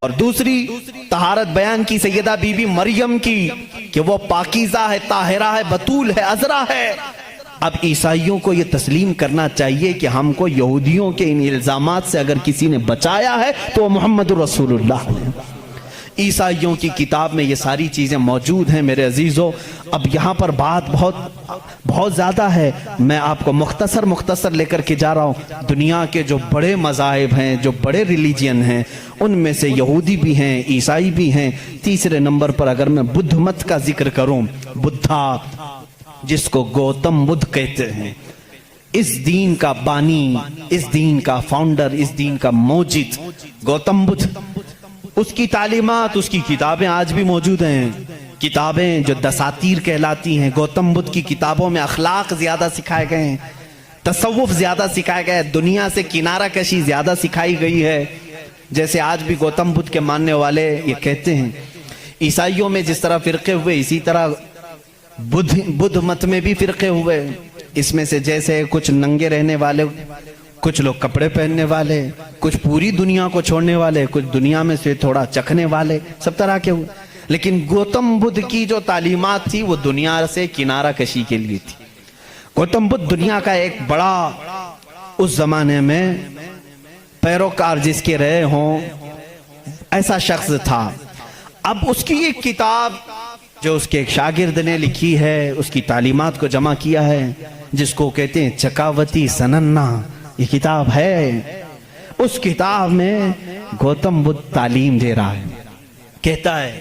اور دوسری طہارت بیان کی سیدہ بی بی مریم کی کہ وہ پاکیزہ ہے، طاہرہ ہے، بطول ہے، عذرا ہے۔ اب عیسائیوں کو یہ تسلیم کرنا چاہیے کہ ہم کو یہودیوں کے ان الزامات سے اگر کسی نے بچایا ہے تو وہ محمد رسول اللہ ہے۔ عیسائیوں کی کتاب میں یہ ساری چیزیں موجود ہیں میرے عزیزوں۔ اب یہاں پر بات بہت زیادہ ہے، میں آپ کو مختصر لے کر کے جا رہا ہوں۔ دنیا کے جو بڑے مذاہب ہیں، جو بڑے ریلیجین ہیں، ان میں سے یہودی بھی ہیں، عیسائی بھی ہیں۔ تیسرے نمبر پر اگر میں بدھ مت کا ذکر کروں، بدھا جس کو گوتم بدھ کہتے ہیں، اس دین کا بانی، اس دین کا فاؤنڈر، اس دین کا موجد گوتم بدھ، اس کی تعلیمات، اس کی کتابیں آج بھی موجود ہیں۔ کتابیں جو دساتیر کہلاتی ہیں، گوتم بدھ کی کتابوں میں اخلاق زیادہ سکھائے گئے ہیں، تصوف زیادہ سکھائے گئے ہیں، دنیا سے کنارہ کشی زیادہ سکھائی گئی ہے۔ جیسے آج بھی گوتم بدھ کے ماننے والے یہ کہتے ہیں۔ عیسائیوں میں جس طرح فرقے ہوئے، اسی طرح بدھ مت میں بھی فرقے ہوئے۔ اس میں سے جیسے کچھ ننگے رہنے والے، کچھ لوگ کپڑے پہننے والے، کچھ پوری دنیا کو چھوڑنے والے، کچھ دنیا میں سے تھوڑا چکھنے والے، سب طرح کے ہوئے۔ لیکن گوتم بدھ کی جو تعلیمات تھی وہ دنیا سے کنارہ کشی کے لیے تھی۔ گوتم بدھ دنیا کا ایک بڑا اس زمانے میں پیروکار جس کے رہے ہوں ایسا شخص تھا۔ اب اس کی ایک کتاب جو اس کے ایک شاگرد نے لکھی ہے، اس کی تعلیمات کو جمع کیا ہے، جس کو کہتے ہیں چکاوتی سننا، یہ کتاب ہے۔ اس کتاب میں گوتم بدھ تعلیم دے رہا ہے، کہتا ہے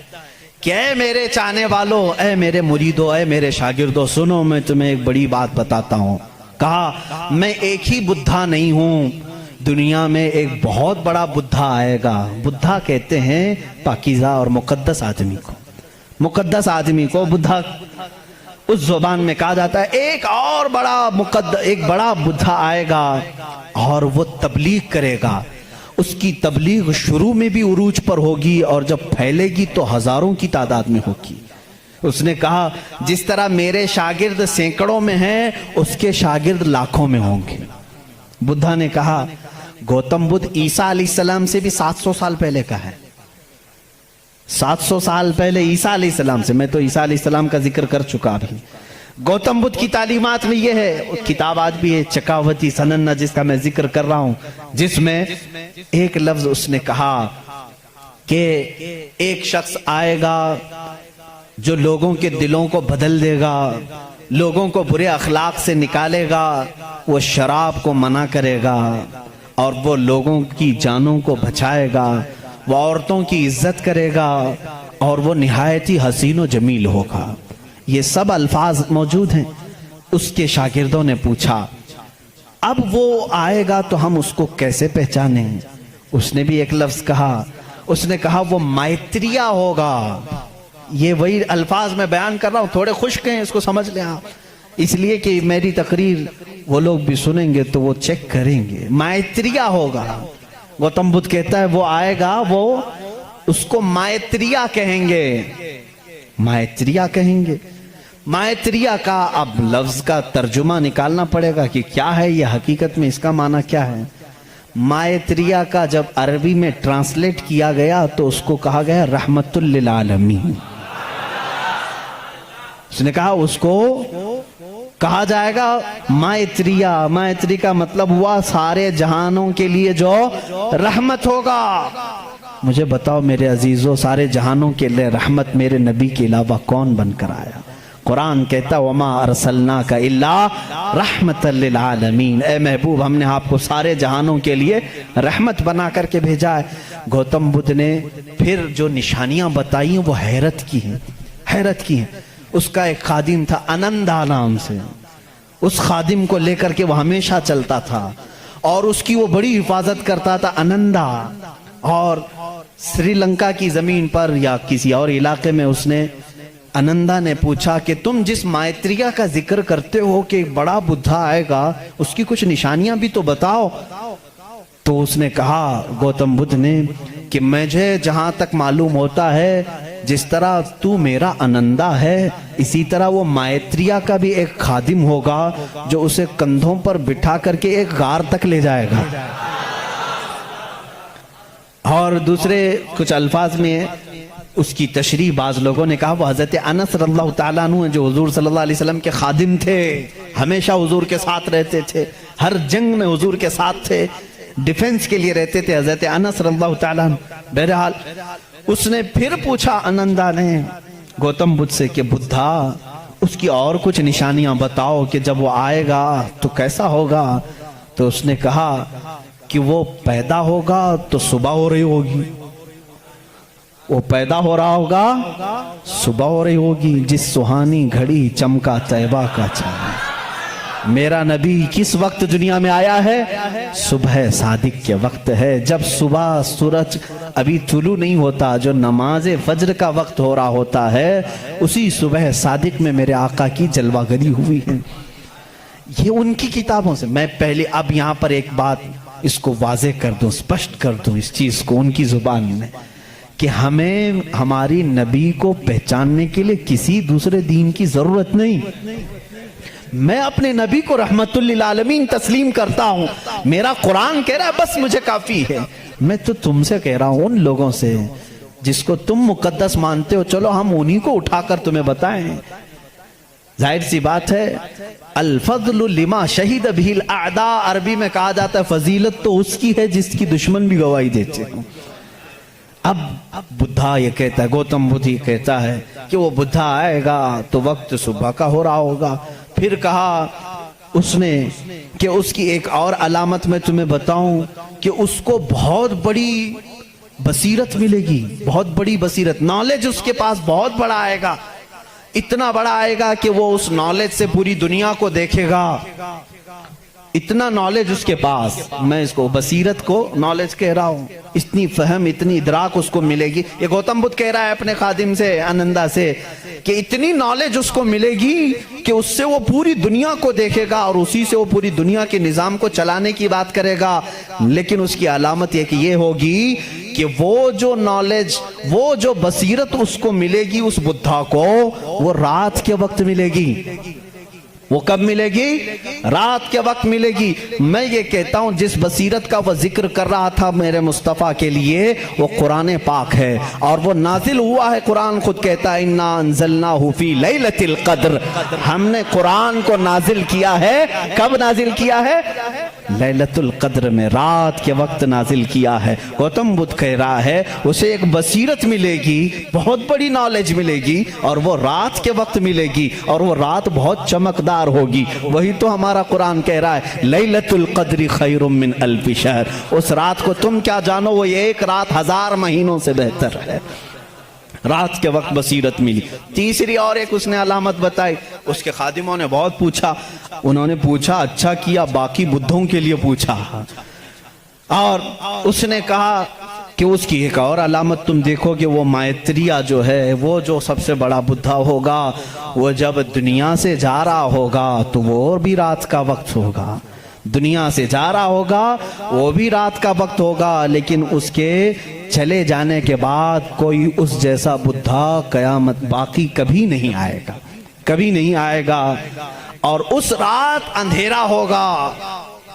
کہ اے میرے چاہنے والوں، اے میرے مریدوں، اے میرے شاگردوں، سنو میں تمہیں ایک بڑی بات بتاتا ہوں۔ کہا میں ایک ہی بدھا نہیں ہوں، دنیا میں ایک بہت بڑا بدھا آئے گا۔ بدھا کہتے ہیں پاکیزہ اور مقدس آدمی کو، مقدس آدمی کو بدھا اس زبان میں کہا جاتا ہے۔ ایک اور ایک بڑا بدھا آئے گا اور وہ تبلیغ کرے گا۔ اس کی تبلیغ شروع میں بھی عروج پر ہوگی اور جب پھیلے گی تو ہزاروں کی تعداد میں ہوگی۔ اس نے کہا جس طرح میرے شاگرد سینکڑوں میں ہیں، اس کے شاگرد لاکھوں میں ہوں گے۔ بدھا نے کہا گوتم بدھ عیسیٰ علیہ السلام سے بھی 700 سال پہلے کا ہے۔ 700 سال پہلے عیسیٰ علیہ السلام سے، میں تو عیسیٰ علیہ السلام کا ذکر کر چکا ابھی۔ گوتم بدھ کی تعلیمات میں یہ ہے، کتاب آج بھی ہے چکاوتی سننا جس کا میں ذکر کر رہا ہوں، جس میں ایک لفظ اس نے کہا کہ ایک شخص آئے گا جو لوگوں کے دلوں کو بدل دے گا، لوگوں کو برے اخلاق سے نکالے گا، وہ شراب کو منع کرے گا اور وہ لوگوں کی جانوں کو بچائے گا، وہ عورتوں کی عزت کرے گا اور وہ نہایت ہی حسین و جمیل ہوگا۔ یہ سب الفاظ موجود ہیں۔ اس کے شاگردوں نے پوچھا اب وہ آئے گا تو ہم اس کو کیسے پہچانیں؟ اس نے بھی ایک لفظ کہا، اس نے کہا وہ مائتریا ہوگا۔ یہ وہی الفاظ میں بیان کر رہا ہوں، تھوڑے خشک ہیں، اس کو سمجھ لیں آپ، اس لیے کہ میری تقریر وہ لوگ بھی سنیں گے تو وہ چیک کریں گے۔ مائتریا ہوگا۔ گوتم بدھ کہتا ہے وہ آئے گا، وہ اس کو مائتریا کہیں گے، مائتریا کہیں گے۔ مائتریا کا اب لفظ کا ترجمہ نکالنا پڑے گا کہ کیا ہے یہ، حقیقت میں اس کا معنی کیا ہے۔ مائتریا کا جب عربی میں ٹرانسلیٹ کیا گیا تو اس کو کہا گیا رحمت للعالمین۔ اس نے کہا اس کو کہا جائے گا مائتریا۔ مائتری کا مطلب ہوا سارے جہانوں کے لیے جو رحمت ہوگا۔ مجھے بتاؤ میرے عزیزوں، سارے جہانوں کے لیے رحمت میرے نبی کے علاوہ کون بن کر آیا؟ قرآن کہتا وما ارسلناک الا رحمت للعالمین، اے محبوب ہم نے آپ کو سارے جہانوں کے لیے رحمت بنا کر کے بھیجا ہے۔ گوتم بدھ نے پھر جو نشانیاں بتائی وہ حیرت کی ہیں، حیرت کی ہیں۔ اس کا ایک خادم تھا انندا نام سے، اس خادم کو لے کر کے وہ ہمیشہ چلتا تھا اور اس کی وہ بڑی حفاظت کرتا تھا انندا۔ اور سری لنکا کی زمین پر یا کسی اور علاقے میں اس نے انندا نے پوچھا کہ تم جس مائتریا کا ذکر کرتے ہو کہ بڑا بدھا آئے گا، اس کی کچھ نشانیاں بھی تو بتاؤ۔ تو اس نے کہا گوتم بدھ نے کہ مجھے جہاں تک معلوم ہوتا ہے جس طرح تو میرا انندا ہے اسی طرح وہ مائتریا کا بھی ایک خادم ہوگا جو اسے کندھوں پر بٹھا کر کے ایک غار تک لے جائے گا اور اور دوسرے کچھ الفاظ میں اس کی تشریح بعض لوگوں نے کہا وہ حضرت انس رضی اللہ تعالیٰ عنہ ہیں، جو حضور صلی اللہ علیہ وسلم کے خادم تھے، ہمیشہ حضور کے ساتھ رہتے تھے، ہر جنگ میں حضور کے ساتھ تھے، ڈیفنس کے لیے رہتے تھے حضرت انس رضی اللہ تعالیٰ عنہ۔ بہرحال اس نے پھر پوچھا آنندا نے گوتم بدھ سے کہ بدھا اس کی اور کچھ نشانیاں بتاؤ کہ جب وہ آئے گا تو کیسا ہوگا؟ تو اس نے کہا کہ وہ پیدا ہوگا تو صبح ہو رہی ہوگی، وہ پیدا ہو رہا ہوگا صبح ہو رہی ہوگی، جس سہانی گھڑی چمکا طیبہ کا چاند۔ میرا نبی کس وقت دنیا میں آیا ہے؟ صبح صادق کے وقت ہے، جب صبح سورج ابھی طلوع نہیں ہوتا، جو نماز فجر کا وقت ہو رہا ہوتا ہے، اسی صبح صادق میں میرے آقا کی جلوہ گری ہوئی ہے۔ یہ ان کی کتابوں سے۔ میں پہلے اب یہاں پر ایک بات اس کو واضح کر دوں، سپشٹ کر دوں اس چیز کو ان کی زبان میں، کہ ہمیں ہماری نبی کو پہچاننے کے لیے کسی دوسرے دین کی ضرورت نہیں۔ میں اپنے نبی کو رحمت للعالمین تسلیم کرتا ہوں، میرا قرآن کہہ رہا ہے بس مجھے کافی ہے۔ میں تو تم سے کہہ رہا ہوں، ان لوگوں سے جس کو تم مقدس مانتے ہو، چلو ہم انہی کو اٹھا کر تمہیں بتائیں۔ ظاہر سی بات ہے، الفضل لما شہید بہ الاعداء، عربی میں کہا جاتا ہے فضیلت تو اس کی ہے جس کی دشمن بھی گواہی دیتے ہیں۔ اب بدھا یہ کہتا ہے، گوتم بدھ یہ کہتا ہے کہ وہ بدھا آئے گا تو وقت صبح کا ہو رہا ہوگا۔ پھر کہا اس نے کہ اس کی ایک اور علامت میں تمہیں بتاؤں کہ اس کو بہت بڑی بصیرت ملے گی، بہت بڑی بصیرت، نالج اس کے پاس بہت بڑا آئے گا، اتنا بڑا آئے گا کہ وہ اس نالج سے پوری دنیا کو دیکھے گا، اتنا نالج اس کے پاس۔ میں اس کو بصیرت کو نالج کہہ رہا ہوں، اتنی فہم، اتنی ادراک اس کو ملے گی۔ یہ گوتم بدھ کہہ رہا ہے اپنے خادم سے، آنندا سے، کہ اتنی نالج اس کو ملے گی کہ اس سے وہ پوری دنیا کو دیکھے گا اور اسی سے وہ پوری دنیا کے نظام کو چلانے کی بات کرے گا۔ لیکن اس کی علامت یہ کہ یہ ہوگی کہ وہ جو نالج، وہ جو بصیرت اس کو ملے گی اس بدھا کو، وہ رات کے وقت ملے گی۔ وہ کب ملے گی؟ رات کے وقت ملے گی۔ میں یہ کہتا ہوں جس بصیرت کا وہ ذکر کر رہا تھا میرے مصطفیٰ کے لیے، وہ قرآن پاک ہے، اور وہ نازل ہوا ہے۔ قرآن خود کہتا ہے اِنَّا أَنزَلْنَاهُ فِي لَيْلَةِ الْقَدْرِ، ہم نے قرآن کو نازل کیا ہے۔ کب نازل کیا ہے؟ لیلۃ القدر میں، رات کے وقت نازل کیا ہے۔ گوتم بدھ کہہ رہا ہے اسے ایک بصیرت ملے گی، بہت بڑی نالج ملے گی، اور وہ رات کے وقت ملے گی، اور وہ رات بہت چمکدار ہوگی۔ وہی تو ہمارا قرآن کہہ رہا ہے لیلۃ القدر خیر من الف شہر، اس رات کو تم کیا جانو، وہ ایک رات 1000 مہینوں سے بہتر ہے۔ رات کے وقت بصیرت ملی۔ تیسری اور ایک اس نے علامت بتائی، اس کے خادموں نے بہت پوچھا، انہوں نے پوچھا اچھا کیا، باقی بدھوں کے لیے پوچھا، اور اس نے کہا کہ اس کی ایک اور علامت تم دیکھو کہ وہ مائتریہ جو ہے، وہ جو سب سے بڑا بدھا ہوگا، وہ جب دنیا سے جا رہا ہوگا تو وہ بھی رات کا وقت ہوگا، دنیا سے جا رہا ہوگا وہ بھی رات کا وقت ہوگا، لیکن اس کے چلے جانے کے بعد کوئی اس جیسا بدھا قیامت باقی کبھی نہیں آئے گا، کبھی نہیں آئے گا، اور اس رات اندھیرا ہوگا۔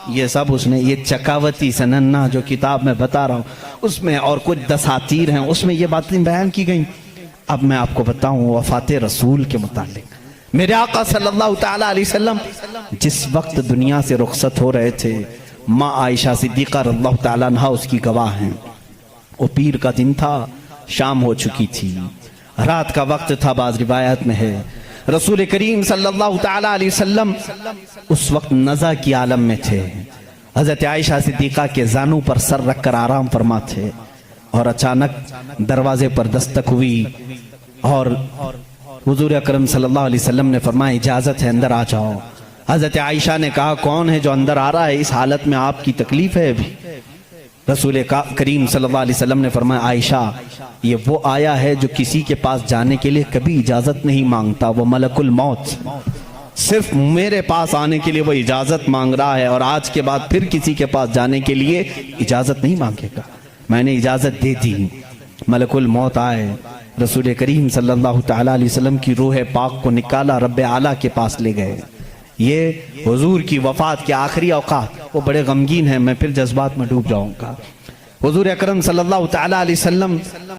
یہ سب اس نے، یہ چکاوتی سننا جو کتاب میں بتا رہا ہوں اس میں، اور کچھ دساتیر ہیں اس میں یہ باتیں بیان کی گئیں۔ اب میں آپ کو بتاؤں وفات رسول کے متعلق۔ میرے آقا صلی اللہ تعالیٰ علیہ وسلم جس وقت دنیا سے رخصت ہو رہے تھے، ماں عائشہ صدیقہ رضی اللہ تعالیٰ عنہ اس کی گواہ ہیں، وہ پیر کا دن تھا، شام ہو چکی تھی، رات کا وقت تھا، بعض روایات میں ہے۔ رسول کریم صلی اللہ تعالیٰ علیہ وسلم اس وقت نزع کی عالم میں تھے، حضرت عائشہ صدیقہ کے زانوں پر سر رکھ کر آرام فرما تھے، اور اچانک دروازے پر دستک ہوئی، اور حضور اکرم صلی اللہ علیہ وسلم نے فرمایا اجازت ہے اندر آ جاؤ۔ حضرت عائشہ نے کہا کون ہے جو اندر آ رہا ہے، اس حالت میں آپ کی تکلیف ہے ابھی؟ رسول کریم صلی اللہ علیہ وسلم نے فرمایا عائشہ یہ وہ آیا ہے جو کسی کے پاس جانے کے لیے کبھی اجازت نہیں مانگتا، وہ ملک الموت، صرف میرے پاس آنے کے لیے وہ اجازت مانگ رہا ہے، اور آج کے بعد پھر کسی کے پاس جانے کے لیے اجازت نہیں مانگے گا۔ میں نے اجازت دے دی، ملک الموت آئے، رسول کریم صلی اللہ تعالیٰ علیہ وسلم کی روح پاک کو نکالا، رب اعلیٰ کے پاس لے گئے۔ یہ حضور کی وفات کے آخری اوقات، وہ بڑے غمگین ہیں، میں پھر جذبات میں ڈوب جاؤں گا۔ حضور اکرم صلی اللہ تعالی علیہ وسلم